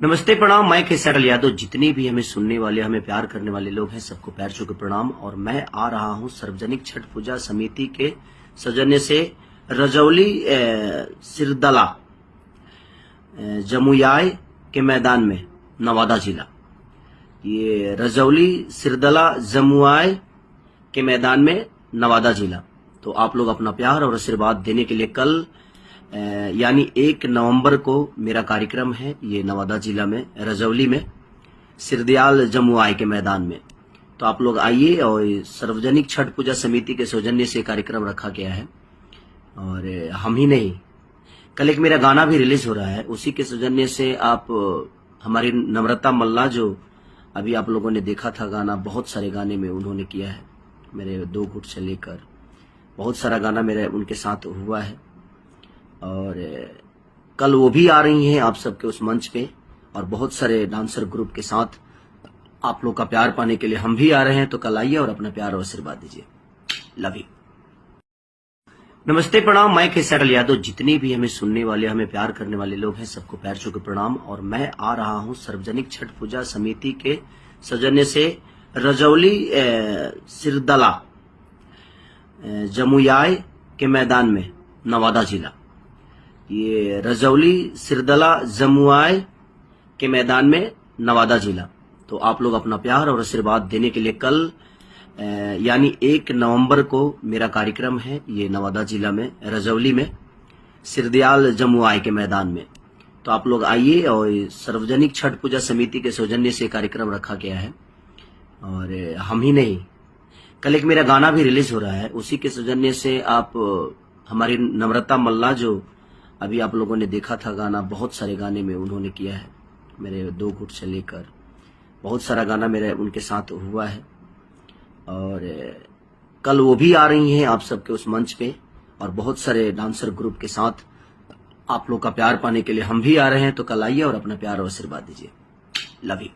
नमस्ते प्रणाम। मैं केसर यादव। जितने भी हमें सुनने वाले, हमें प्यार करने वाले लोग हैं, सबको पैर छू के प्रणाम। और मैं आ रहा हूं सार्वजनिक छठ पूजा समिति के सौजन्य से रजौली सिरदला जमुयाय के मैदान में, नवादा जिला। ये रजौली सिरदला जमुयाय के मैदान में, नवादा जिला। तो आप लोग अपना प्यार और आशीर्वाद देने के लिए कल यानी 1 नवंबर को मेरा कार्यक्रम है। ये नवादा जिला में, रजौली में, सिरदयाल जमुयाय के मैदान में। तो आप लोग आइए। और सार्वजनिक छठ पूजा समिति के सौजन्य से कार्यक्रम रखा गया है। और हम ही नहीं, कल एक मेरा गाना भी रिलीज हो रहा है, उसी के सौजन्य से आप हमारी नम्रता मल्ला, जो अभी आप लोगों ने देखा था गाना, बहुत सारे गाने में उन्होंने किया है। मेरे 2 गुट से लेकर बहुत सारा गाना मेरे उनके साथ हुआ है। और कल वो भी आ रही हैं आप सबके उस मंच पे, और बहुत सारे डांसर ग्रुप के साथ आप लोग का प्यार पाने के लिए हम भी आ रहे हैं। तो कल आइए और अपना प्यार और आशीर्वाद दीजिए। Love you. नमस्ते प्रणाम। मैं केसर यादव। जितने भी हमें सुनने वाले, हमें प्यार करने वाले लोग हैं, सबको पैर छू के प्रणाम। और मैं आ रहा हूं सार्वजनिक छठ पूजा समिति के सौजन्य से रजौली सिरदला जमुयाय के मैदान में, नवादा जिला। ये रजौली सिरदला जमुयाय के मैदान में, नवादा जिला। तो आप लोग अपना प्यार और आशीर्वाद देने के लिए कल यानी 1 नवंबर को मेरा कार्यक्रम है। ये नवादा जिला में, रजौली में, सिरदयाल जमुयाय के मैदान में। तो आप लोग आइए। और सार्वजनिक छठ पूजा समिति के सौजन्य से कार्यक्रम रखा गया है। और हम ही नहीं, कल एक मेरा गाना भी रिलीज हो रहा है, उसी के सौजन्य से आप हमारी नम्रता मल्ला, जो अभी आप लोगों ने देखा था गाना, बहुत सारे गाने में उन्होंने किया है। मेरे 2 गुट से लेकर बहुत सारा गाना मेरे उनके साथ हुआ है। और कल वो भी आ रही हैं आप सबके उस मंच पे, और बहुत सारे डांसर ग्रुप के साथ आप लोग का प्यार पाने के लिए हम भी आ रहे हैं। तो कल आइए और अपना प्यार और आशीर्वाद दीजिए। Love you.